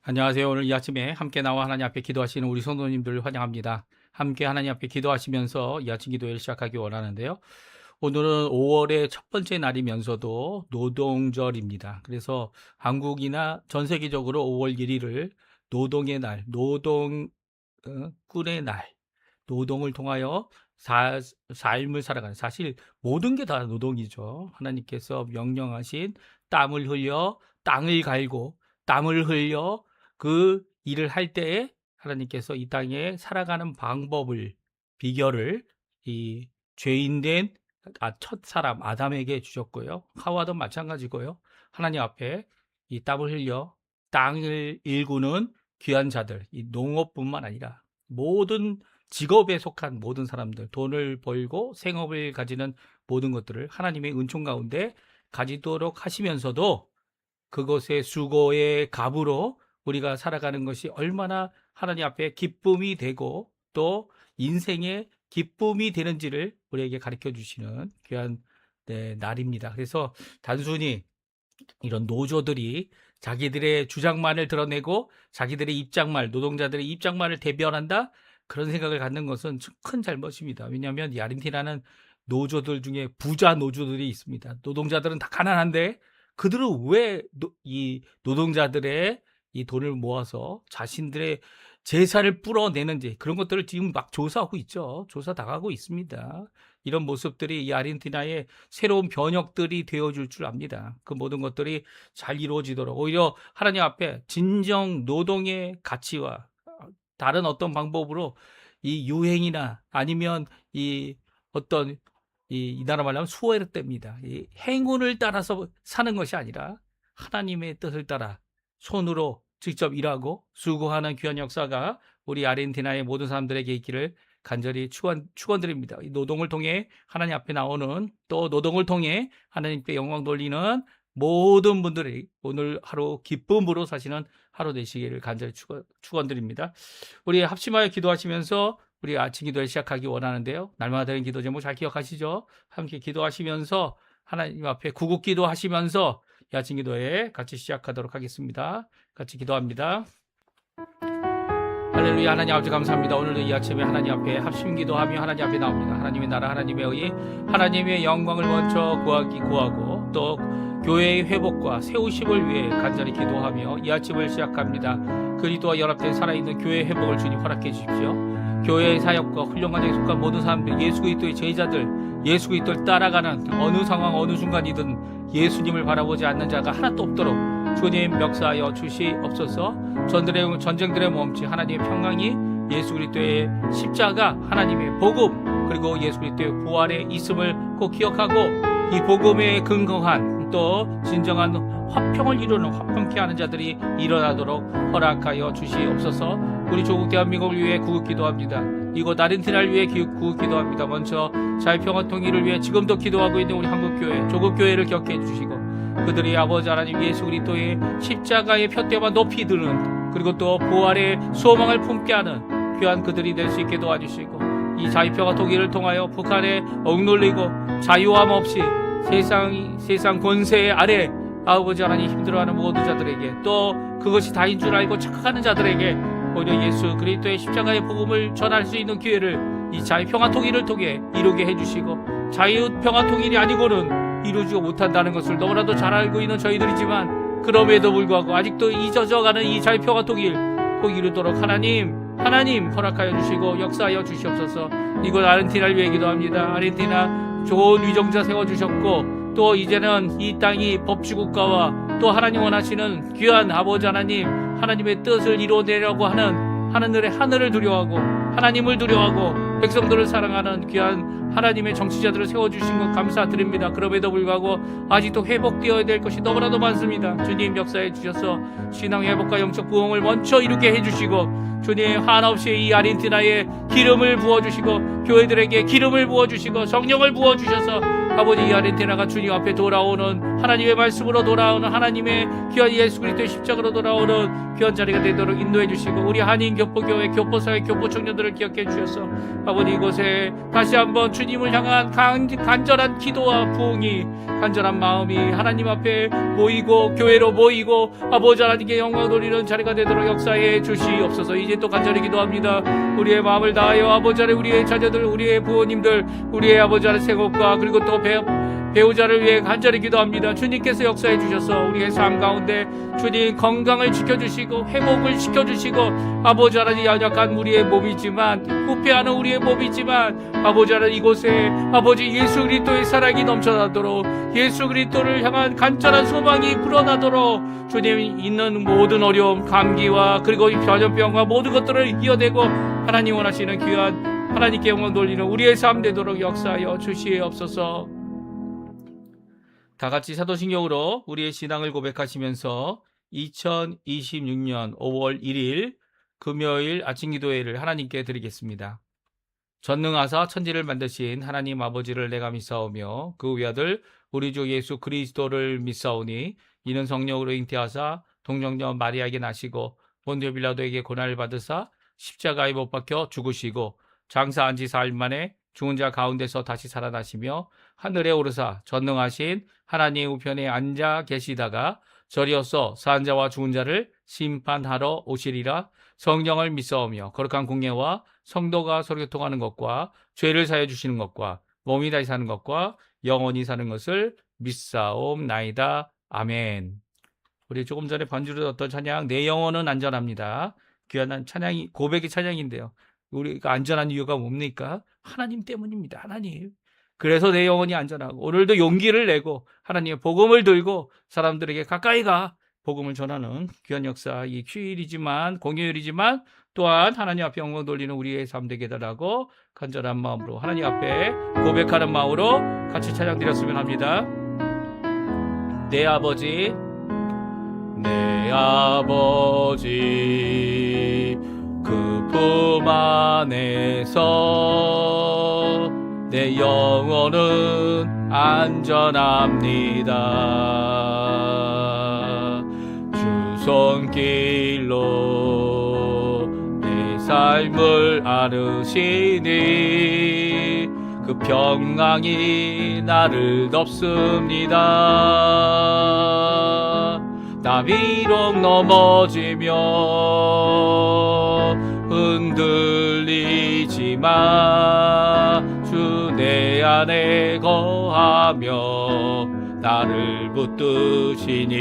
안녕하세요. 오늘 이 아침에 함께 나와 하나님 앞에 기도하시는 우리 성도님들 환영합니다. 함께 하나님 앞에 기도하시면서 이 아침 기도회를 시작하기 원하는데요. 오늘은 5월의 첫 번째 날이면서도 노동절입니다. 그래서 한국이나 전 세계적으로 5월 1일을 노동의 날, 꾼의 날, 노동을 통하여 삶을 살아가는, 사실 모든 게 다 노동이죠. 하나님께서 명령하신 땀을 흘려 땅을 갈고 땀을 흘려 그 일을 할 때에 하나님께서 이 땅에 살아가는 방법을, 비결을 이 죄인된 첫 사람 아담에게 주셨고요. 하와도 마찬가지고요. 하나님 앞에 이 땀을 흘려 땅을 일구는 귀한 자들, 이 농업뿐만 아니라 모든 직업에 속한 모든 사람들, 돈을 벌고 생업을 가지는 모든 것들을 하나님의 은총 가운데 가지도록 하시면서도 그것의 수고의 값으로 우리가 살아가는 것이 얼마나 하나님 앞에 기쁨이 되고 또 인생의 기쁨이 되는지를 우리에게 가르쳐 주시는 귀한 날입니다. 그래서 단순히 이런 노조들이 자기들의 주장만을 드러내고 자기들의 입장만, 노동자들의 입장만을 대변한다, 그런 생각을 갖는 것은 큰 잘못입니다. 왜냐하면 이 아르헨티나는 노조들 중에 부자 노조들이 있습니다. 노동자들은 다 가난한데 그들은 왜 이 노동자들의 이 돈을 모아서 자신들의 재산을 불어내는지, 그런 것들을 지금 막 조사하고 있죠. 조사 당하고 있습니다. 이런 모습들이 이 아르헨티나의 새로운 변혁들이 되어줄 줄 압니다. 그 모든 것들이 잘 이루어지도록 오히려 하나님 앞에 진정 노동의 가치와 다른 어떤 방법으로 이 유행이나 아니면 이 어떤 이 나라 말로 하면 수호르떼입니다. 이 행운을 따라서 사는 것이 아니라 하나님의 뜻을 따라 손으로 직접 일하고 수고하는 귀한 역사가 우리 아르헨티나의 모든 사람들에게 있기를 간절히 축원드립니다. 이 노동을 통해 하나님 앞에 나오는, 또 노동을 통해 하나님께 영광 돌리는 모든 분들이 오늘 하루 기쁨으로 사시는 하루 되시기를 간절히 축원드립니다. 우리 합심하여 기도하시면서 우리 아침 기도를 시작하기 원하는데요. 날마다 드리는 기도 제목 잘 기억하시죠? 함께 기도하시면서 하나님 앞에 구국 기도하시면서 이 아침 기도에 같이 시작하도록 하겠습니다. 같이 기도합니다. 할렐루야. 하나님 아버지 감사합니다. 오늘도 이 아침에 하나님 앞에 합심 기도하며 하나님 앞에 나옵니다. 하나님의 나라, 하나님의 의, 하나님의 영광을 먼저 구하고 또 교회의 회복과 세우심을 위해 간절히 기도하며 이 아침을 시작합니다. 그리스도와 연합된 살아있는 교회의 회복을 주님 허락해 주십시오. 교회의 사역과 훌륭한 자에 속한 모든 사람들, 예수 그리스도의 제자들, 예수 그리스도를 따라가는 어느 상황 어느 순간이든 예수님을 바라보지 않는 자가 하나도 없도록 주님 역사하여 주시옵소서. 전쟁들의 멈치 하나님의 평강이 예수 그리스도의 십자가, 하나님의 복음, 그리고 예수 그리스도의 부활에 있음을 꼭 기억하고 이 복음에 근거한 또 진정한 화평을 이루는 화평케 하는 자들이 일어나도록 허락하여 주시옵소서. 우리 조국 대한민국을 위해 구국 기도합니다. 이곳 아르헨티나를 위해 구국 기도합니다. 먼저 자유평화 통일을 위해 지금도 기도하고 있는 우리 한국교회, 조국교회를 격려해 주시고 그들이 아버지 하나님 예수 그리스도의 십자가의 푯대와 높이 드는, 그리고 또 부활의 소망을 품게 하는 귀한 그들이 될 수 있게 도와주시고 이 자유평화 통일을 통하여 북한에 억눌리고 자유함 없이 세상 권세 아래 아버지 하나님 힘들어하는 모든 자들에게, 또 그것이 다인 줄 알고 착각하는 자들에게 오히려 예수 그리스도의 십자가의 복음을 전할 수 있는 기회를 이 자유평화 통일을 통해 이루게 해주시고, 자유평화 통일이 아니고는 이루지 못한다는 것을 너무나도 잘 알고 있는 저희들이지만 그럼에도 불구하고 아직도 잊어져가는 이 자유평화 통일 꼭 이루도록 하나님 허락하여 주시고 역사하여 주시옵소서. 이곳 아르헨티나를 위해 기도합니다. 아르헨티나 좋은 위정자 세워주셨고 또 이제는 이 땅이 법치국가와 또 하나님 원하시는 귀한 아버지 하나님의 뜻을 이루어내려고 하는 하늘을 두려워하고 하나님을 두려워하고 백성들을 사랑하는 귀한 하나님의 정치자들을 세워주신 것 감사드립니다. 그럼에도 불구하고 아직도 회복되어야 될 것이 너무나도 많습니다. 주님 역사해 주셔서 신앙 회복과 영적 부흥을 먼저 이루게 해주시고, 주님 한없이 이 아르헨티나에 기름을 부어주시고 교회들에게 기름을 부어주시고 성령을 부어주셔서 아버지 이 아르헨티나가 주님 앞에 돌아오는 하나님의 말씀으로 돌아오는 하나님의 귀한 예수 그리스도의 십자가로 돌아오는 귀한 자리가 되도록 인도해 주시고 우리 한인 교포교회 교포사회 교포청년들을 기억해 주셔서 아버지 이곳에 다시 한번 주님을 향한 간절한 기도와 부흥이 간절한 마음이 하나님 앞에 모이고 교회로 모이고 아버지 하나님께 영광 돌리는 자리가 되도록 역사해 주시옵소서. 이제 또 간절히 기도합니다. 우리의 마음을 다하여 아버지 하나님 우리의 자녀들 우리의 부모님들 우리의 아버지 하나님 생업과 그리고 또 배우자를 위해 간절히 기도합니다. 주님께서 역사해 주셔서 우리의 삶 가운데 주님 건강을 지켜주시고 회복을 시켜주시고 아버지 하나님 연약한 우리의 몸이지만 후패하는 우리의 몸이지만 아버지 하나님 이곳에 아버지 예수 그리스도의 사랑이 넘쳐나도록 예수 그리스도를 향한 간절한 소망이 불어나도록 주님 있는 모든 어려움 감기와 그리고 전염병과 모든 것들을 이어내고 하나님 원하시는 귀한 하나님께 영광 돌리는 우리의 삶 되도록 역사하여 주시옵소서. 다같이 사도신경으로 우리의 신앙을 고백하시면서 2026년 5월 1일 금요일 아침 기도회를 하나님께 드리겠습니다. 전능하사 천지를 만드신 하나님 아버지를 내가 믿사오며 그 외아들 우리 주 예수 그리스도를 믿사오니 이는 성령으로 잉태하사 동정녀 마리아에게 나시고 본디오 빌라도에게 고난을 받으사 십자가에 못 박혀 죽으시고 장사한 지 4일 만에 죽은 자 가운데서 다시 살아나시며 하늘에 오르사 전능하신 하나님 우편에 앉아 계시다가 저리어서 산 자와 죽은 자를 심판하러 오시리라. 성령을 믿사오며 거룩한 공예와 성도가 서로 교통하는 것과 죄를 사해 주시는 것과 몸이 다시 사는 것과 영원히 사는 것을 믿사옵나이다. 아멘. 우리 조금 전에 반주로 어떤 찬양 내 영혼은 안전합니다. 귀한 찬양이 고백의 찬양인데요. 우리가 안전한 이유가 뭡니까? 하나님 때문입니다. 하나님. 그래서 내 영혼이 안전하고 오늘도 용기를 내고 하나님의 복음을 들고 사람들에게 가까이 가 복음을 전하는 귀한 역사 이 휴일이지만 공휴일이지만 또한 하나님 앞에 영광 돌리는 우리의 삶 되게 해달라고 간절한 마음으로 하나님 앞에 고백하는 마음으로 같이 찬양 드렸으면 합니다. 내 아버지 내 아버지 그 품 안에서 내 영혼은 안전합니다. 주 손길로 내 삶을 아르시니 그 평강이 나를 덮습니다. 나 비록 넘어지며 흔들리지만 주 내 안에 거하며 나를 붙드시니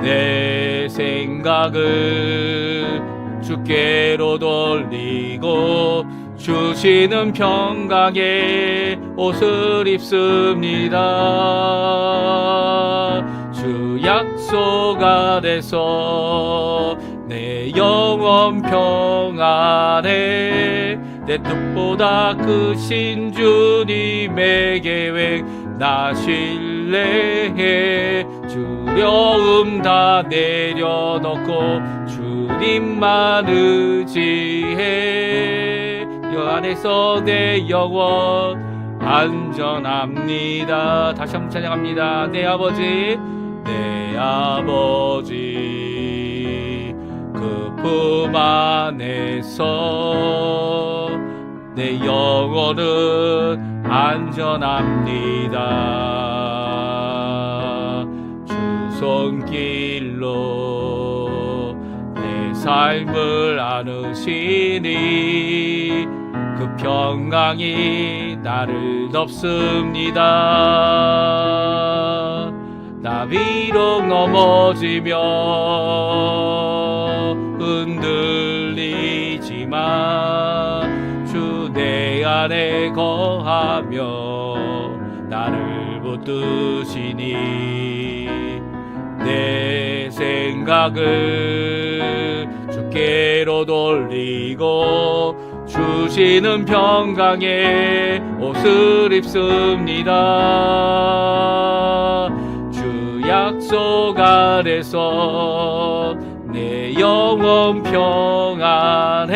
내 생각을 주께로 돌리고 주시는 평강의 옷을 입습니다. 주 약속 아래서 내 영혼 평안에 내 뜻보다 크신 주님의 계획 나 신뢰해 두려움 다 내려놓고 주님만 의지해 여 안에서 내 영혼 안전합니다. 다시 한번 찬양합니다. 내 아버지 내 아버지 그 품 안에서 내 영혼은 안전합니다. 주 손길로 내 삶을 안으시니 그 평강이 나를 덮습니다. 나 비록 넘어지며 흔들리지만 주 내 안에 거하며 나를 붙드시니 내 생각을 주께로 돌리고 주시는 평강의 옷을 입습니다. 주 약속 아래서 내 영혼 평안해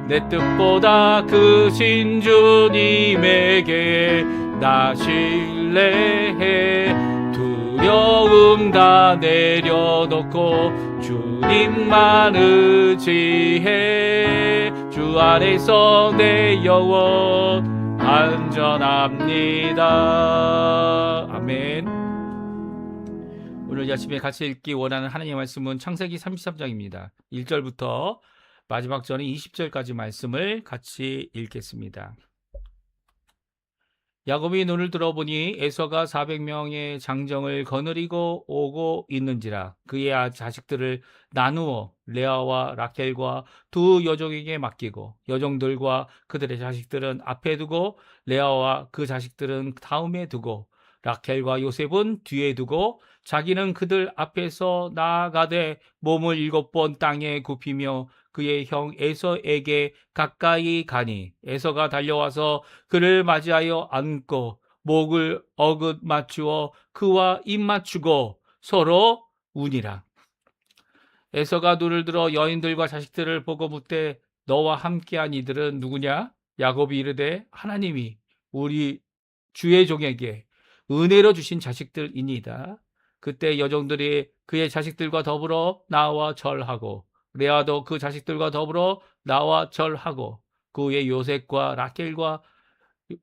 내 뜻보다 크신 주님에게 나 신뢰해 두려움 다 내려놓고 주님만 의지해 주 안에서 내 영혼 안전합니다. 아멘. 오늘 아침에 같이 읽기 원하는 하나님의 말씀은 창세기 33장입니다. 1절부터 마지막 절인 20절까지 말씀을 같이 읽겠습니다. 야곱이 눈을 들어보니 에서가 400명의 장정을 거느리고 오고 있는지라 그의 자식들을 나누어 레아와 라켈과 두 여종에게 맡기고 여종들과 그들의 자식들은 앞에 두고 레아와 그 자식들은 다음에 두고 라켈과 요셉은 뒤에 두고 자기는 그들 앞에서 나아가되 몸을 7번 땅에 굽히며 그의 형 에서에게 가까이 가니 에서가 달려와서 그를 맞이하여 안고 목을 어긋 맞추어 그와 입 맞추고 서로 우니라. 에서가 눈을 들어 여인들과 자식들을 보고 묻되 너와 함께한 이들은 누구냐? 야곱이 이르되 하나님이 우리 주의 종에게 은혜로 주신 자식들이니이다. 그때 여종들이 그의 자식들과 더불어 나와 절하고 레아도 그 자식들과 더불어 나와 절하고 그 후에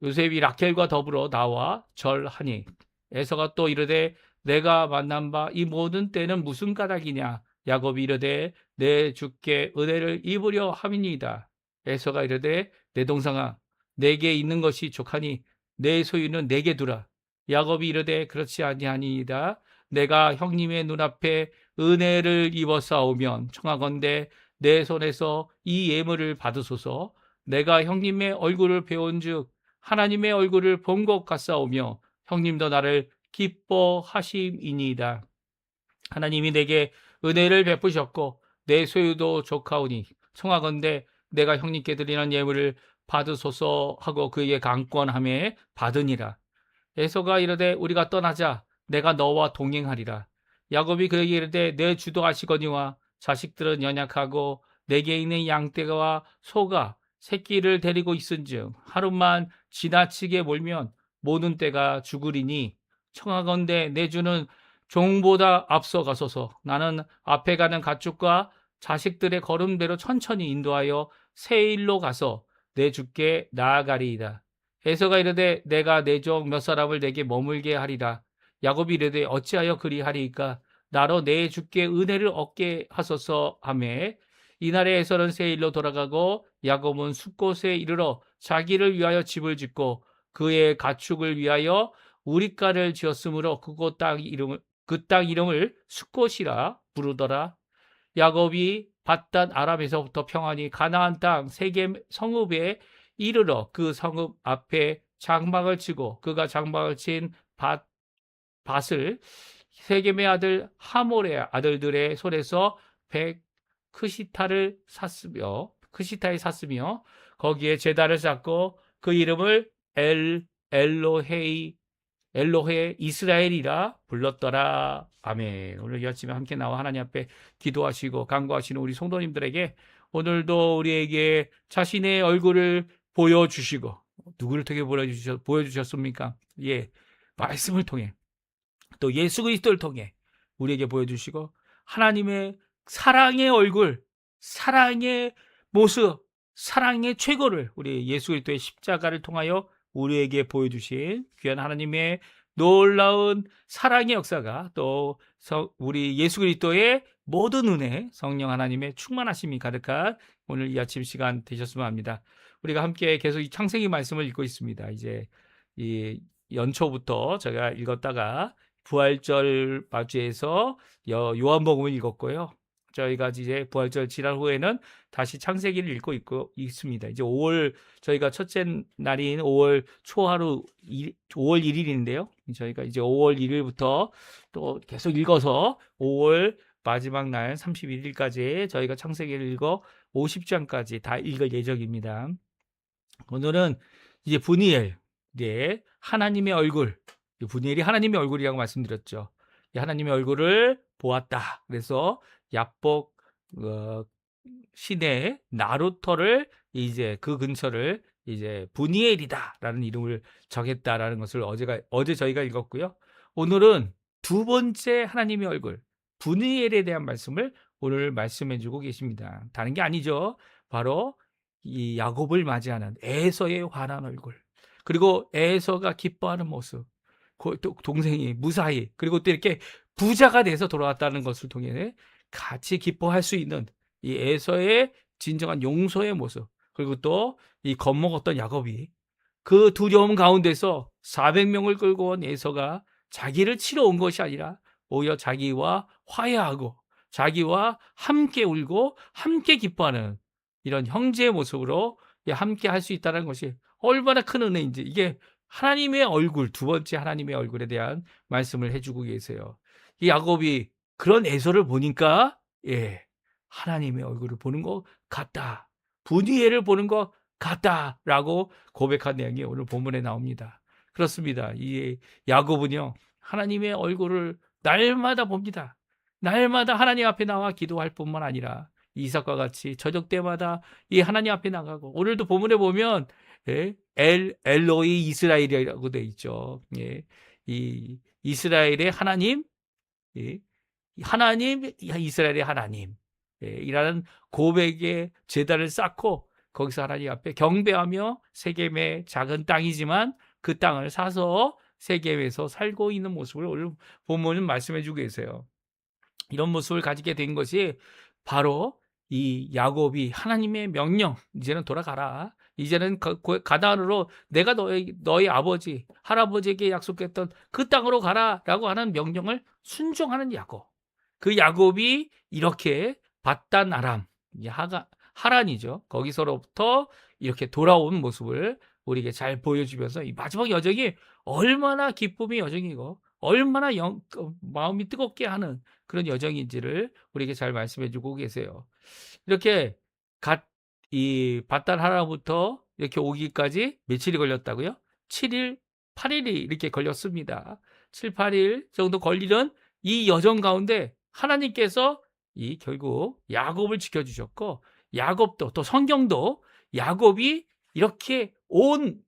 요셉이 라켈과 더불어 나와 절하니 에서가 또 이르되 내가 만난 바 이 모든 때는 무슨 까닭이냐? 야곱이 이르되 내 주께 은혜를 입으려 함이니이다. 에서가 이르되 내 동생아 내게 있는 것이 족하니 내 소유는 내게 두라. 야곱이 이르되 그렇지 아니하니이다. 내가 형님의 눈앞에 은혜를 입어싸우면 청하건대 내 손에서 이 예물을 받으소서. 내가 형님의 얼굴을 배운즉 하나님의 얼굴을 본 것 같사오며 형님도 나를 기뻐하심이니이다. 하나님이 내게 은혜를 베푸셨고 내 소유도 족하오니 청하건대 내가 형님께 드리는 예물을 받으소서 하고 그에게 강권함에 받으니라. 에서가 이르되 우리가 떠나자. 내가 너와 동행하리라. 야곱이 그에게 이르되 내 주도 아시거니와 자식들은 연약하고 내게 있는 양떼와 소가 새끼를 데리고 있은즉 하루만 지나치게 몰면 모든 떼가 죽으리니 청하건대 내 주는 종보다 앞서 가소서. 나는 앞에 가는 가축과 자식들의 걸음대로 천천히 인도하여 세일로 가서 내 주께 나아가리이다. 에서가 이르되 내가 내 종 몇 사람을 내게 머물게 하리라. 야곱이 이르되 어찌하여 그리하리이까? 나로 내 주께 은혜를 얻게 하소서 하매 이날에 에서는 세일로 돌아가고 야곱은 숫곳에 이르러 자기를 위하여 집을 짓고 그의 가축을 위하여 우리가를 지었으므로 그 땅 이름을 숫곳이라 부르더라. 야곱이 밧단 아람에서부터 평안히 가나안 땅 세겜 성읍에 이르러 그 성읍 앞에 장막을 치고 그가 장막을 친 밭을 세겜의 아들 하몰의 아들들의 손에서 100 크시타에 샀으며 거기에 제단을 쌓고 그 이름을 엘로헤 이스라엘이라 불렀더라. 아멘. 오늘 이 아침에 함께 나와 하나님 앞에 기도하시고 간구하시는 우리 성도님들에게 오늘도 우리에게 자신의 얼굴을 보여주시고 누구를 통해 보여주셨습니까? 예, 말씀을 통해 또 예수 그리스도를 통해 우리에게 보여주시고 하나님의 사랑의 얼굴, 사랑의 모습, 사랑의 최고를 우리 예수 그리스도의 십자가를 통하여 우리에게 보여주신 귀한 하나님의 놀라운 사랑의 역사가 또 우리 예수 그리스도의 모든 은혜, 성령 하나님의 충만하심이 가득한 오늘 이 아침 시간 되셨으면 합니다. 우리가 함께 계속 이 창세기 말씀을 읽고 있습니다. 이제 이 연초부터 제가 읽었다가 부활절 맞이해서 요한복음을 읽었고요. 저희가 이제 부활절 지난 후에는 다시 창세기를 읽고 있습니다. 이제 5월 저희가 첫째 날인 5월 초하루 5월 1일인데요. 저희가 이제 5월 1일부터 또 계속 읽어서 5월 마지막 날 31일까지 저희가 창세기를 읽어 50장까지 다 읽을 예정입니다. 오늘은 이제 분이엘, 네, 하나님의 얼굴, 분이엘이 하나님의 얼굴이라고 말씀드렸죠. 하나님의 얼굴을 보았다. 그래서 야복 시내 나루터를 이제 그 근처를 이제 분이엘이다라는 이름을 정했다라는 것을 어제 저희가 읽었고요. 오늘은 두 번째 하나님의 얼굴 분이엘에 대한 말씀을 오늘 말씀해 주고 계십니다. 다른 게 아니죠. 바로 이 야곱을 맞이하는 에서의 환한 얼굴. 그리고 에서가 기뻐하는 모습. 동생이 무사히 그리고 또 이렇게 부자가 돼서 돌아왔다는 것을 통해 같이 기뻐할 수 있는 이 에서의 진정한 용서의 모습. 그리고 또 이 겁먹었던 야곱이 그 두려움 가운데서 400명을 끌고 온 에서가 자기를 치러 온 것이 아니라 오히려 자기와 화해하고 자기와 함께 울고 함께 기뻐하는 이런 형제의 모습으로 함께 할 수 있다는 것이 얼마나 큰 은혜인지, 이게 하나님의 얼굴, 두 번째 하나님의 얼굴에 대한 말씀을 해주고 계세요. 이 야곱이 그런 에서를 보니까 하나님의 얼굴을 보는 것 같다, 분이엘을 보는 것 같다라고 고백한 내용이 오늘 본문에 나옵니다. 그렇습니다. 이 야곱은요, 하나님의 얼굴을 날마다 봅니다. 날마다 하나님 앞에 나와 기도할 뿐만 아니라 이삭과 같이 저녁 때마다 이 하나님 앞에 나가고, 오늘도 본문에 보면 엘로이 이스라엘이라고 되어 있죠. 이 이스라엘의 하나님, 하나님, 이스라엘의 하나님 이라는 고백의 제단을 쌓고 거기서 하나님 앞에 경배하며, 세겜의 작은 땅이지만 그 땅을 사서 세겜에서 살고 있는 모습을 오늘 본문은 말씀해 주고 계세요. 이런 모습을 가지게 된 것이 바로 이 야곱이 하나님의 명령, 이제는 돌아가라, 이제는 가나안으로 내가 너희 아버지 할아버지에게 약속했던 그 땅으로 가라라고 하는 명령을 순종하는 야곱. 그 야곱이 이렇게 밧단 아람, 하란이죠. 거기서로부터 이렇게 돌아온 모습을 우리에게 잘 보여주면서 이 마지막 여정이 얼마나 기쁨의 여정이고 얼마나 마음이 뜨겁게 하는 그런 여정인지를 우리에게 잘 말씀해 주고 계세요. 이렇게 이 밧단 하란부터 이렇게 오기까지 며칠이 걸렸다고요? 7일, 8일이 이렇게 걸렸습니다. 7, 8일 정도 걸리는 이 여정 가운데 하나님께서 결국 야곱을 지켜주셨고, 야곱도 또 성경도 야곱이 이렇게 온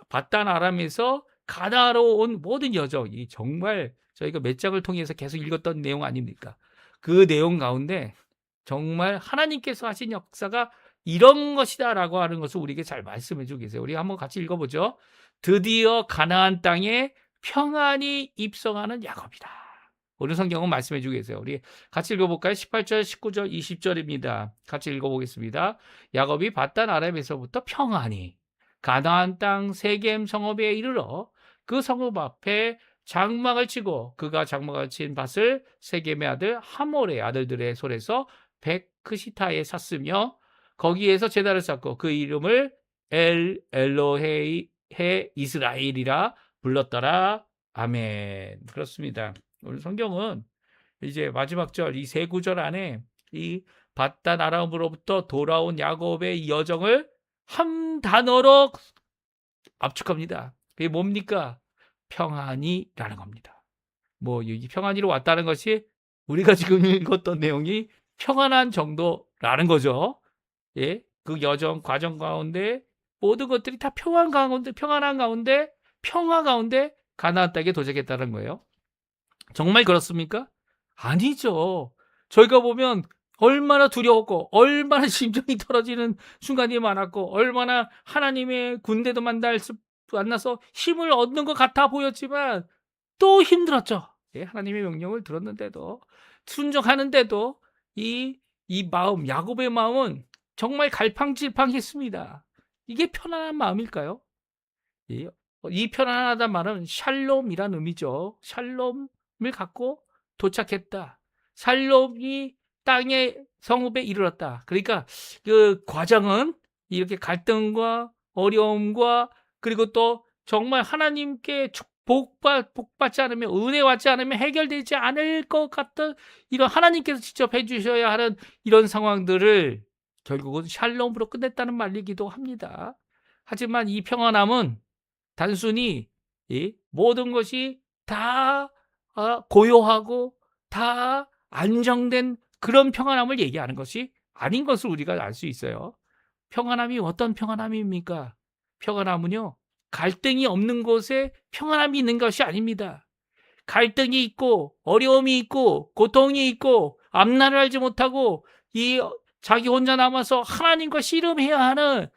밧단 아람에서 가나안으로 온 모든 여정이 정말 저희가 몇 장을 통해서 계속 읽었던 내용 아닙니까? 그 내용 가운데 정말 하나님께서 하신 역사가 이런 것이다라고 하는 것을 우리에게 잘 말씀해 주고 계세요. 우리 한번 같이 읽어보죠. 드디어 가나안 땅에 평안히 입성하는 야곱이다. 오늘 성경은 말씀해 주고 계세요. 우리 같이 읽어볼까요? 18절, 19절, 20절입니다. 같이 읽어보겠습니다. 야곱이 밧단 아람에서부터 평안히 가나안 땅 세겜 성읍에 이르러 그 성읍 앞에 장막을 치고 그가 장막을 친 밭을 세겜의 아들 하몰의 아들들의 손에서 베크시타에 샀으며 거기에서 제단을 쌓고 그 이름을 엘로헤 이스라엘이라 불렀더라. 아멘. 그렇습니다. 오늘 성경은 이제 마지막 절, 이 세 구절 안에 이 밧단 아람으로부터 돌아온 야곱의 이 여정을 한 단어로 압축합니다. 그게 뭡니까? 평안이라는 겁니다. 이 평안이로 왔다는 것이 우리가 지금 읽었던 내용이 평안한 정도라는 거죠. 그 여정 과정 가운데 모든 것들이 다 평안한 가운데 평화 가운데 가나안 땅에 도착했다는 거예요. 정말 그렇습니까? 아니죠. 저희가 보면 얼마나 두려웠고 얼마나 심장이 떨어지는 순간이 많았고 얼마나 하나님의 군대도 만나서 힘을 얻는 것 같아 보였지만 또 힘들었죠. 하나님의 명령을 들었는데도, 순종하는데도 이 마음, 야곱의 마음은 정말 갈팡질팡했습니다. 이게 편안한 마음일까요? 이 편안하다는 말은 샬롬이란 의미죠. 샬롬을 갖고 도착했다. 샬롬이 땅의 성읍에 이르렀다. 그러니까 그 과정은 이렇게 갈등과 어려움과 그리고 또 정말 하나님께 복받지 않으면, 은혜 받지 않으면 해결되지 않을 것 같은 이런 하나님께서 직접 해주셔야 하는 이런 상황들을 결국은 샬롬으로 끝냈다는 말이기도 합니다. 하지만 이 평안함은 단순히 모든 것이 다 고요하고 다 안정된 그런 평안함을 얘기하는 것이 아닌 것을 우리가 알 수 있어요. 평안함이 어떤 평안함입니까? 평안함은요, 갈등이 없는 곳에 평안함이 있는 것이 아닙니다. 갈등이 있고 어려움이 있고 고통이 있고 앞날을 알지 못하고 이 자기 혼자 남아서 하나님과 씨름해야 하는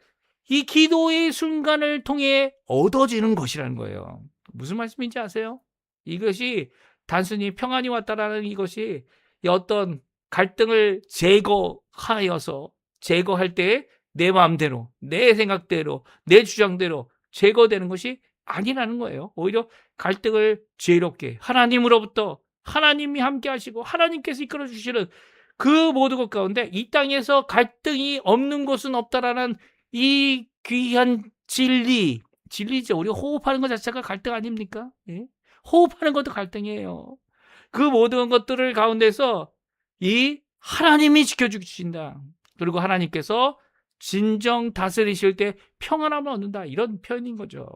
이 기도의 순간을 통해 얻어지는 것이라는 거예요. 무슨 말씀인지 아세요? 이것이 단순히 평안이 왔다라는 이것이 어떤 갈등을 제거하여서 제거할 때 내 마음대로, 내 생각대로, 내 주장대로 제거되는 것이 아니라는 거예요. 오히려 갈등을 지혜롭게 하나님으로부터 하나님이 함께 하시고 하나님께서 이끌어 주시는 그 모든 것 가운데 이 땅에서 갈등이 없는 곳은 없다라는 이 귀한 진리죠. 우리가 호흡하는 것 자체가 갈등 아닙니까? 예? 호흡하는 것도 갈등이에요. 그 모든 것들을 가운데서 이 하나님이 지켜주신다. 그리고 하나님께서 진정 다스리실 때 평안함을 얻는다. 이런 표현인 거죠.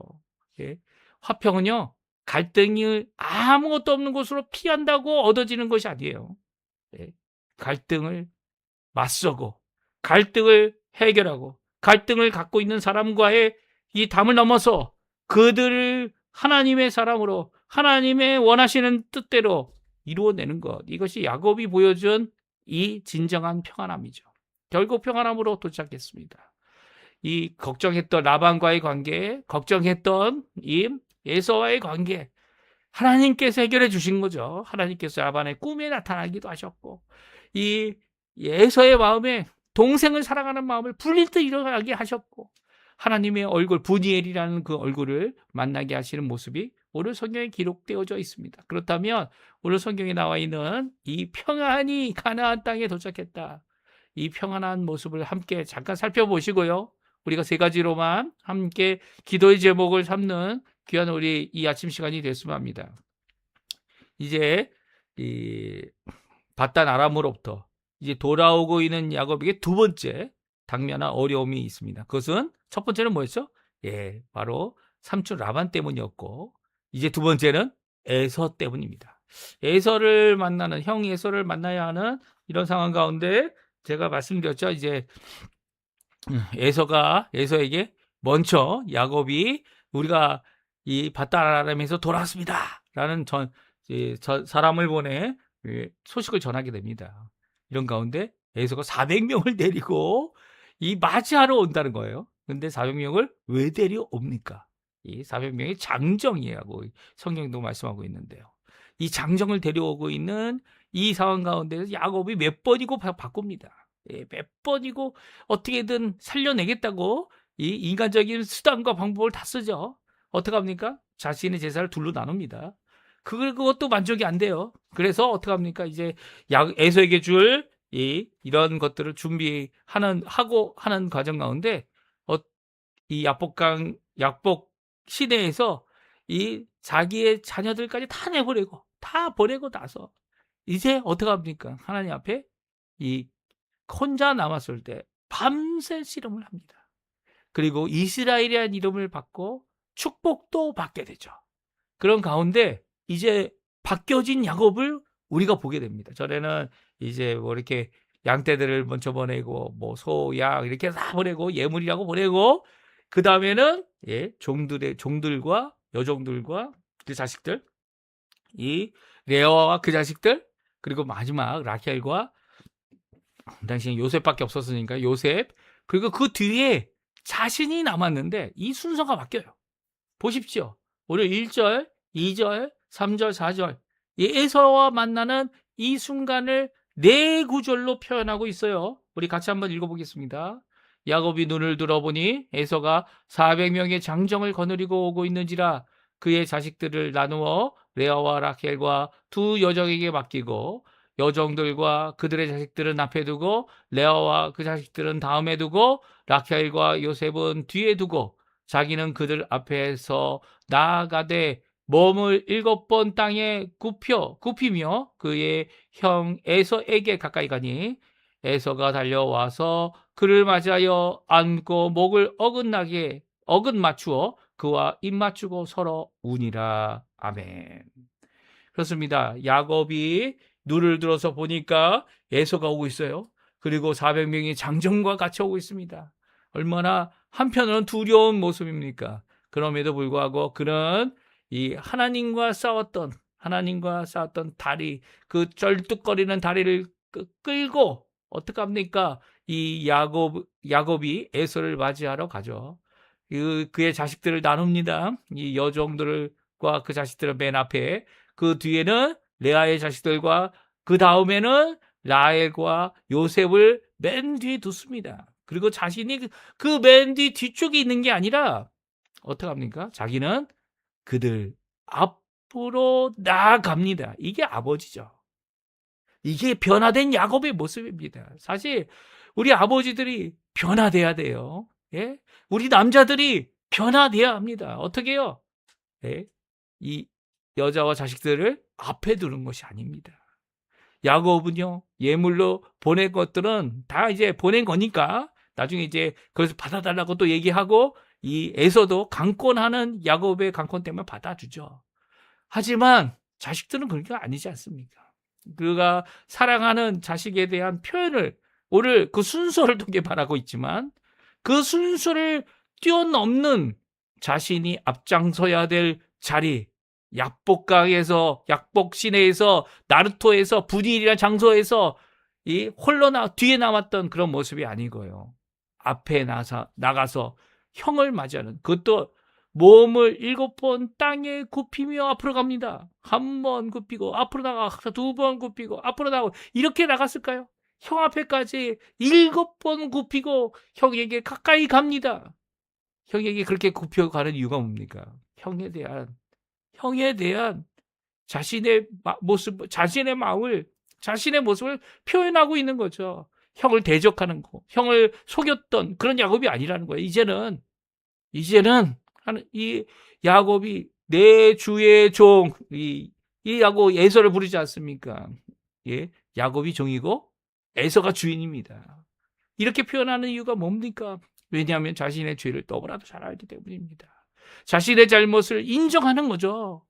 예? 화평은요, 갈등이 아무것도 없는 곳으로 피한다고 얻어지는 것이 아니에요. 예? 갈등을 맞서고, 갈등을 해결하고, 갈등을 갖고 있는 사람과의 이 담을 넘어서 그들을 하나님의 사람으로, 하나님의 원하시는 뜻대로 이루어내는 것. 이것이 야곱이 보여준 이 진정한 평안함이죠. 결국 평안함으로 도착했습니다. 이 걱정했던 라반과의 관계, 걱정했던 이 에서와의 관계, 하나님께서 해결해 주신 거죠. 하나님께서 라반의 꿈에 나타나기도 하셨고, 이 에서의 마음에 동생을 사랑하는 마음을 불릴 듯 일어나게 하셨고, 하나님의 얼굴, 분이엘이라는 그 얼굴을 만나게 하시는 모습이 오늘 성경에 기록되어져 있습니다. 그렇다면 오늘 성경에 나와 있는 이 평안이 가나안 땅에 도착했다. 이 평안한 모습을 함께 잠깐 살펴보시고요. 우리가 세 가지로만 함께 기도의 제목을 삼는 귀한 우리 이 아침 시간이 됐으면 합니다. 이제 이 바단 아람으로부터 이제 돌아오고 있는 야곱에게 두 번째 당면한 어려움이 있습니다. 그것은 첫 번째는 뭐였죠? 예, 바로 삼촌 라반 때문이었고, 이제 두 번째는 에서 때문입니다. 에서를 만나는, 형 에서를 만나야 하는 이런 상황 가운데 제가 말씀드렸죠. 이제 에서에게 먼저 야곱이 우리가 이 바단 아람에서 돌아왔습니다 라는 사람을 보내 소식을 전하게 됩니다. 이런 가운데 에서가 400명을 데리고 이 맞이하러 온다는 거예요. 근데 400명을 왜 데려옵니까? 이 400명의 장정이라고 성경도 말씀하고 있는데요. 이 장정을 데려오고 있는 이 상황 가운데서 야곱이 몇 번이고 바꿉니다. 예, 몇 번이고 어떻게든 살려내겠다고 이 인간적인 수단과 방법을 다 쓰죠. 어떻게 합니까? 자신의 제사를 둘로 나눕니다. 그것도 만족이 안 돼요. 그래서 어떻게 합니까? 이제 에서에게 줄 이런 것들을 하는 과정 가운데 이 약복 시내에서 이 자기의 자녀들까지 다 보내고 나서 이제 어떻게 합니까? 하나님 앞에 이 혼자 남았을 때 밤새 씨름을 합니다. 그리고 이스라엘이라는 이름을 받고 축복도 받게 되죠. 그런 가운데 이제 바뀌어진 야곱을 우리가 보게 됩니다. 전에는 이제 뭐 이렇게 양떼들을 먼저 보내고 뭐 소, 양 이렇게 다 보내고 예물이라고 보내고 그 다음에는 종들과 여종들과 그 자식들, 이 레아와 그 자식들, 그리고 마지막 라켈과 당시에 요셉밖에 없었으니까 요셉, 그리고 그 뒤에 자신이 남았는데 이 순서가 바뀌어요. 보십시오. 오늘 1절, 2절, 3절, 4절 에서와 만나는 이 순간을 네 구절로 표현하고 있어요. 우리 같이 한번 읽어보겠습니다. 야곱이 눈을 들어보니 에서가 400명의 장정을 거느리고 오고 있는지라 그의 자식들을 나누어 레아와 라켈과 두 여종에게 맡기고 여종들과 그들의 자식들은 앞에 두고 레아와 그 자식들은 다음에 두고 라켈과 요셉은 뒤에 두고 자기는 그들 앞에서 나아가되 몸을 7번 땅에 굽히며 그의 형 에서에게 가까이 가니 에서가 달려와서 그를 맞이하여 안고 목을 어긋맞추어 그와 입맞추고 서로 우니라. 아멘. 그렇습니다. 야곱이 눈을 들어서 보니까 에서가 오고 있어요. 그리고 400명이 장정과 같이 오고 있습니다. 얼마나 한편으로는 두려운 모습입니까? 그럼에도 불구하고 그는 이 하나님과 싸웠던 다리, 그 쩔뚝거리는 다리를 끌고 어떻게 합니까? 이 야곱이 에서를 맞이하러 가죠. 그의 자식들을 나눕니다. 이 여종들과 그 자식들을 맨 앞에, 그 뒤에는 레아의 자식들과 그 다음에는 라헬과 요셉을 맨 뒤에 뒀습니다. 그리고 자신이 그 맨 뒤 뒤쪽에 있는 게 아니라 어떻게 합니까? 자기는 그들 앞으로 나아갑니다. 이게 아버지죠. 이게 변화된 야곱의 모습입니다. 사실 우리 아버지들이 변화돼야 돼요. 예? 우리 남자들이 변화돼야 합니다. 어떻게 해요? 예? 이 여자와 자식들을 앞에 두는 것이 아닙니다. 야곱은요, 예물로 보낸 것들은 다 이제 보낸 거니까 나중에 이제 그래서 받아달라고 또 얘기하고, 이 에서도 강권하는 야곱의 강권 때문에 받아주죠. 하지만 자식들은 그런 게 아니지 않습니까? 그가 사랑하는 자식에 대한 표현을 오늘 그 순서를 통해 말하고 있지만, 그 순서를 뛰어넘는 자신이 앞장서야 될 자리, 약복 시내에서, 나루토에서, 분일이라는 장소에서 이 홀로 뒤에 남았던 그런 모습이 아니고요. 앞에 나가서 형을 맞이하는, 그것도 몸을 7번 땅에 굽히며 앞으로 갑니다. 한 번 굽히고 앞으로 나가, 2번 굽히고 앞으로 나가고, 이렇게 나갔을까요? 형 앞에까지 7번 굽히고 형에게 가까이 갑니다. 형에게 그렇게 굽혀가는 이유가 뭡니까? 형에 대한 자신의 모습, 자신의 모습을 표현하고 있는 거죠. 형을 대적하는 거, 형을 속였던 그런 야곱이 아니라는 거예요. 이제는 이 야곱이 내 주의 종, 이 야곱 에서를 부르지 않습니까? 예, 야곱이 종이고 에서가 주인입니다. 이렇게 표현하는 이유가 뭡니까? 왜냐하면 자신의 죄를 너무나도 잘 알기 때문입니다. 자신의 잘못을 인정하는 거죠.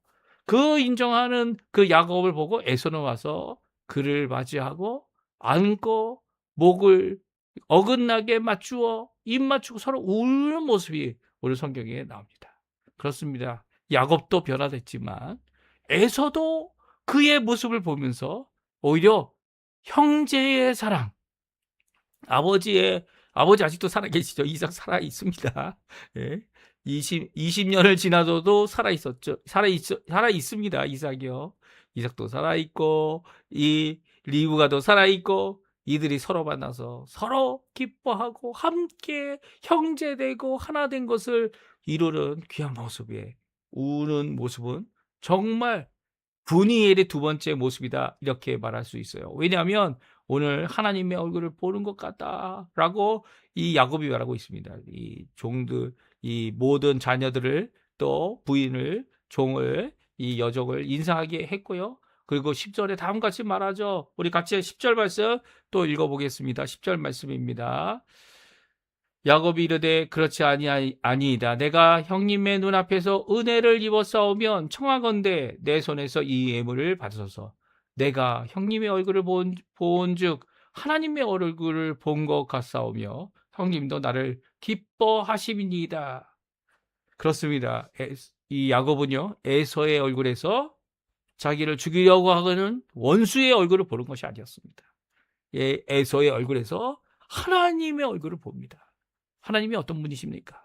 그 인정하는 그 야곱을 보고 에서는 와서 그를 맞이하고 안고 목을 어긋나게 맞추어 입 맞추고 서로 우는 모습이 오늘 성경에 나옵니다. 그렇습니다. 야곱도 변화됐지만 에서도 그의 모습을 보면서 오히려 형제의 사랑, 아버지 아직도 살아 계시죠? 이삭 살아 있습니다. 예. 20년을 지나도 살아 있습니다. 이삭이요. 이삭도 살아 있고, 이 리브가도 살아 있고, 이들이 서로 만나서 서로 기뻐하고 함께 형제되고 하나 된 것을 이루는 귀한 모습에, 우는 모습은 정말 분이엘의 두 번째 모습이다, 이렇게 말할 수 있어요. 왜냐하면 오늘 하나님의 얼굴을 보는 것 같다라고 이 야곱이 말하고 있습니다. 이 종들, 이 모든 자녀들을, 또 부인을, 종을, 이 여종을 인사하게 했고요. 그리고 10절에 다음과 같이 말하죠. 우리 같이 10절 말씀 또 읽어보겠습니다. 10절 말씀입니다. 야곱이 이르되 그렇지 아니이다. 내가 형님의 눈앞에서 은혜를 입었사오면 청하건대 내 손에서 이 예물을 받으소서. 내가 형님의 얼굴을 본즉 하나님의 얼굴을 본 것 같사오며 형님도 나를 기뻐하심이니이다. 그렇습니다. 이 야곱은요, 에서의 얼굴에서 자기를 죽이려고 하는 원수의 얼굴을 보는 것이 아니었습니다. 에서의 얼굴에서 하나님의 얼굴을 봅니다. 하나님이 어떤 분이십니까?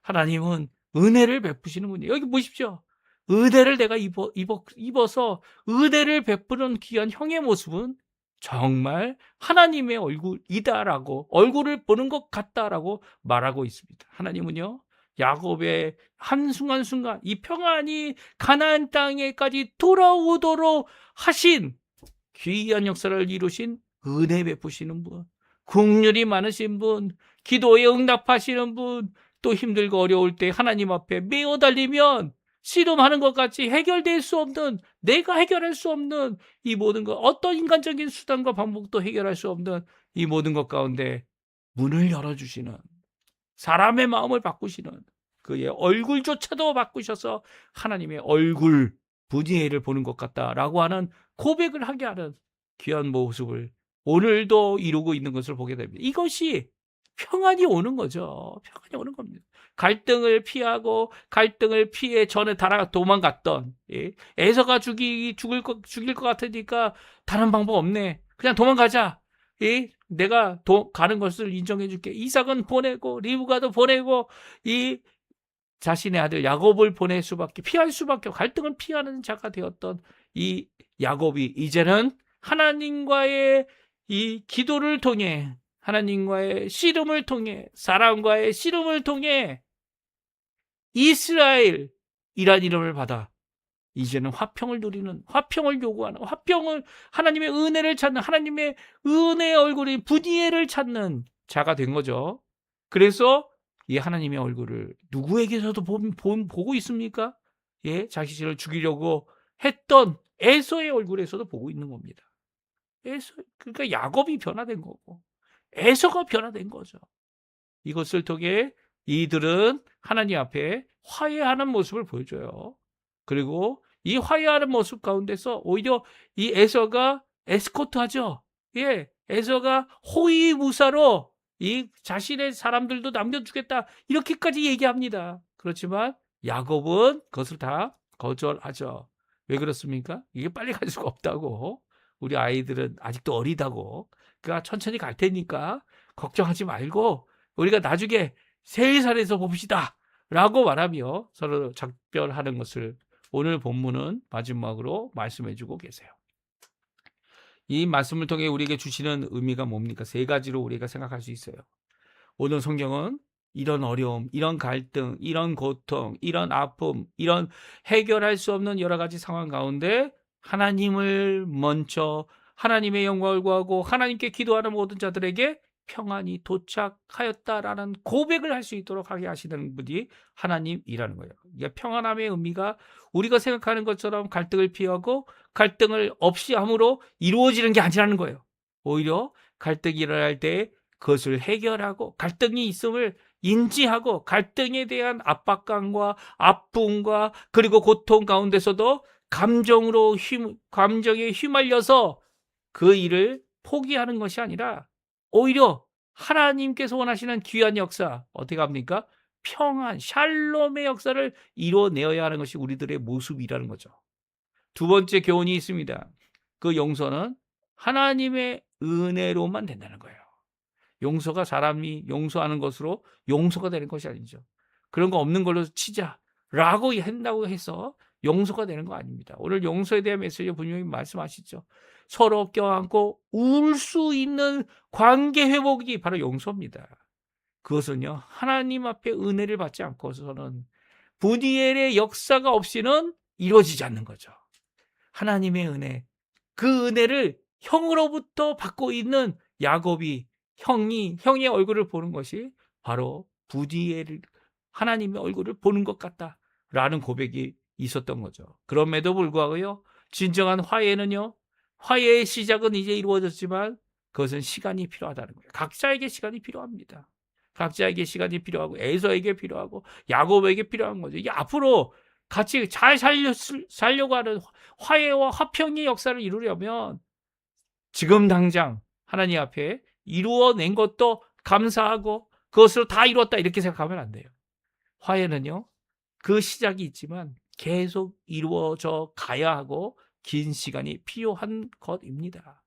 하나님은 은혜를 베푸시는 분이에요. 여기 보십시오. 은혜를 내가 입어서 은혜를 베푸는 귀한 형의 모습은 정말 하나님의 얼굴이다라고, 얼굴을 보는 것 같다라고 말하고 있습니다. 하나님은요, 야곱의 한순간순간 이 평안이 가나안 땅에까지 돌아오도록 하신 귀한 역사를 이루신 은혜 베푸시는 분, 긍휼이 많으신 분, 기도에 응답하시는 분, 또 힘들고 어려울 때 하나님 앞에 메어 달리면 씨름하는 것 같이 해결될 수 없는, 내가 해결할 수 없는 이 모든 것, 어떤 인간적인 수단과 방법도 해결할 수 없는 이 모든 것 가운데 문을 열어주시는, 사람의 마음을 바꾸시는, 그의 얼굴조차도 바꾸셔서 하나님의 얼굴 분이엘을 보는 것 같다라고 하는 고백을 하게 하는 귀한 모습을 오늘도 이루고 있는 것을 보게 됩니다. 이것이 평안이 오는 거죠. 평안이 오는 겁니다. 갈등을 피하고 갈등을 피해 전에 도망갔던, 예? 에서가 죽일 것 같으니까 다른 방법 없네. 그냥 도망가자. 예? 내가 가는 것을 인정해 줄게. 이삭은 보내고 리브가도 보내고 이 자신의 아들 야곱을 피할 수밖에 갈등을 피하는 자가 되었던 이 야곱이 이제는 하나님과의 이 기도를 통해 하나님과의 씨름을 통해 사람과의 씨름을 통해 이스라엘이란 이름을 받아 이제는 화평을 누리는, 화평을 요구하는, 하나님의 은혜를 찾는, 하나님의 은혜의 얼굴인 분이엘을 찾는 자가 된 거죠. 그래서 이 하나님의 얼굴을 누구에게서도 보고 있습니까? 예, 자신을 죽이려고 했던 에서의 얼굴에서도 보고 있는 겁니다. 그러니까 야곱이 변화된 거고 에서가 변화된 거죠. 이것을 통해 이들은 하나님 앞에 화해하는 모습을 보여줘요. 그리고 이 화해하는 모습 가운데서 오히려 이 에서가 에스코트하죠. 예, 에서가 호위무사로 이 자신의 사람들도 남겨주겠다 이렇게까지 얘기합니다. 그렇지만 야곱은 그것을 다 거절하죠. 왜 그렇습니까? 이게 빨리 갈 수가 없다고. 우리 아이들은 아직도 어리다고. 그러니까 천천히 갈 테니까 걱정하지 말고 우리가 나중에 세일산에서 봅시다 라고 말하며 서로 작별하는 것을 오늘 본문은 마지막으로 말씀해 주고 계세요. 이 말씀을 통해 우리에게 주시는 의미가 뭡니까? 세 가지로 우리가 생각할 수 있어요. 오늘 성경은 이런 어려움, 이런 갈등, 이런 고통, 이런 아픔, 이런 해결할 수 없는 여러 가지 상황 가운데 하나님을 먼저 하나님의 영광을 구하고 하나님께 기도하는 모든 자들에게 평안이 도착하였다라는 고백을 할 수 있도록 하게 하시는 분이 하나님이라는 거예요. 이게 평안함의 의미가 우리가 생각하는 것처럼 갈등을 피하고 갈등을 없이 함으로 이루어지는 게 아니라는 거예요. 오히려 갈등이 일어날 때 그것을 해결하고 갈등이 있음을 인지하고 갈등에 대한 압박감과 아픔과 그리고 고통 가운데서도 감정에 휘말려서 그 일을 포기하는 것이 아니라 오히려 하나님께서 원하시는 귀한 역사, 어떻게 합니까? 평안, 샬롬의 역사를 이뤄내어야 하는 것이 우리들의 모습이라는 거죠. 두 번째 교훈이 있습니다. 그 용서는 하나님의 은혜로만 된다는 거예요. 용서가 사람이 용서하는 것으로 용서가 되는 것이 아니죠. 그런 거 없는 걸로 치자라고 한다고 해서 용서가 되는 거 아닙니다. 오늘 용서에 대한 메시지 분명히 말씀하시죠. 서로 껴안고 울 수 있는 관계 회복이 바로 용서입니다. 그것은요, 하나님 앞에 은혜를 받지 않고서는 분이엘의 역사가 없이는 이루어지지 않는 거죠. 하나님의 은혜, 그 은혜를 형으로부터 받고 있는 야곱이 형의 얼굴을 보는 것이 바로 분이엘 하나님의 얼굴을 보는 것 같다라는 고백이 있었던 거죠. 그럼에도 불구하고요, 진정한 화해는요, 화해의 시작은 이제 이루어졌지만 그것은 시간이 필요하다는 거예요. 각자에게 시간이 필요합니다. 각자에게 시간이 필요하고 에서에게 필요하고 야곱에게 필요한 거죠. 이게 앞으로 같이 잘 살려고 하는 화해와 화평의 역사를 이루려면 지금 당장 하나님 앞에 이루어낸 것도 감사하고 그것으로 다 이루었다 이렇게 생각하면 안 돼요. 화해는요, 그 시작이 있지만 계속 이루어져 가야 하고 긴 시간이 필요한 것입니다.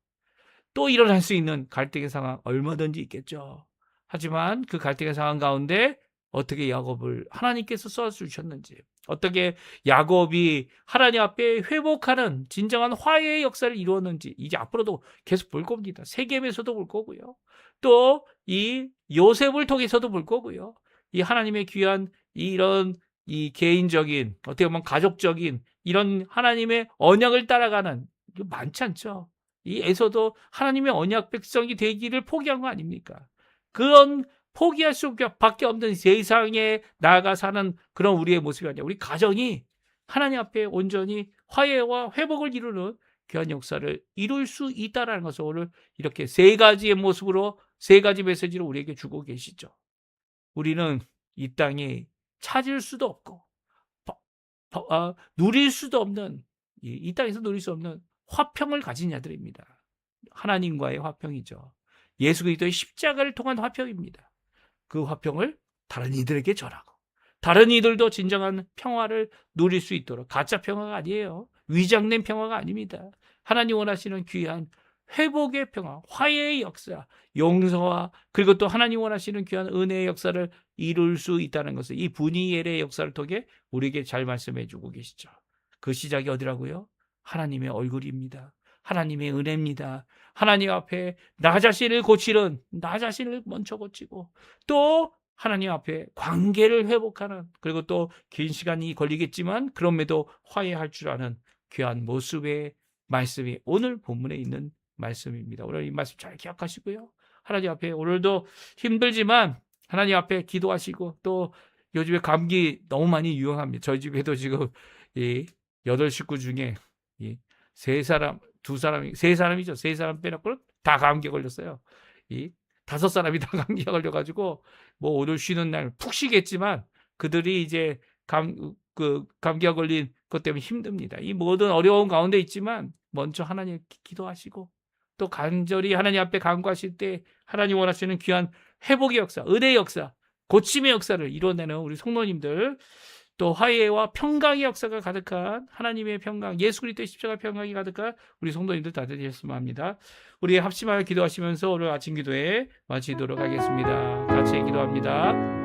또 일어날 수 있는 갈등의 상황 얼마든지 있겠죠. 하지만 그 갈등의 상황 가운데 어떻게 야곱을 하나님께서 써주셨는지, 어떻게 야곱이 하나님 앞에 회복하는 진정한 화해의 역사를 이루었는지 이제 앞으로도 계속 볼 겁니다. 세겜에서도 볼 거고요. 또 이 요셉을 통해서도 볼 거고요. 이 하나님의 귀한 이런 이 개인적인 어떻게 보면 가족적인 이런 하나님의 언약을 따라가는 이거 많지 않죠. 이 에서도 하나님의 언약 백성이 되기를 포기한 거 아닙니까? 그런 포기할 수밖에 없는 세상에 나아가 사는 그런 우리의 모습이 아니라 우리 가정이 하나님 앞에 온전히 화해와 회복을 이루는 귀한 역사를 이룰 수 있다는 것을 오늘 이렇게 세 가지의 모습으로 세 가지 메시지를 우리에게 주고 계시죠. 우리는 이 땅에 찾을 수도 없고 누릴 수도 없는 이 땅에서 누릴 수 없는 화평을 가진 자들입니다. 하나님과의 화평이죠. 예수 그리스도의 십자가를 통한 화평입니다. 그 화평을 다른 이들에게 전하고 다른 이들도 진정한 평화를 누릴 수 있도록 가짜 평화가 아니에요. 위장된 평화가 아닙니다. 하나님 원하시는 귀한 회복의 평화, 화해의 역사, 용서와 그리고 또 하나님 원하시는 귀한 은혜의 역사를 이룰 수 있다는 것을 이 분이엘의 역사를 통해 우리에게 잘 말씀해 주고 계시죠. 그 시작이 어디라고요? 하나님의 얼굴입니다. 하나님의 은혜입니다. 하나님 앞에 나 자신을 고치는 나 자신을 먼저 고치고 또 하나님 앞에 관계를 회복하는 그리고 또 긴 시간이 걸리겠지만 그럼에도 화해할 줄 아는 귀한 모습의 말씀이 오늘 본문에 있는 말씀입니다. 오늘 이 말씀 잘 기억하시고요. 하나님 앞에 오늘도 힘들지만 하나님 앞에 기도하시고 또 요즘에 감기 너무 많이 유행합니다. 저희 집에도 지금 이 8식구 중에 이 3사람, 2사람이, 3사람이죠. 3사람 빼놓고는 다 감기에 걸렸어요. 이 5사람이 다 감기에 걸려가지고 뭐 오늘 쉬는 날 푹 쉬겠지만 그들이 이제 감기가 걸린 것 때문에 힘듭니다. 이 모든 어려운 가운데 있지만 먼저 하나님 기도하시고 또 간절히 하나님 앞에 간구하실 때 하나님 원하시는 귀한 회복의 역사, 은혜의 역사, 고침의 역사를 이뤄내는 우리 성도님들 또 화해와 평강의 역사가 가득한 하나님의 평강, 예수 그리스도의 십자가 평강이 가득한 우리 성도님들 다들 되셨으면 합니다. 우리 합심하여 기도하시면서 오늘 아침 기도에 마치도록 하겠습니다. 같이 기도합니다.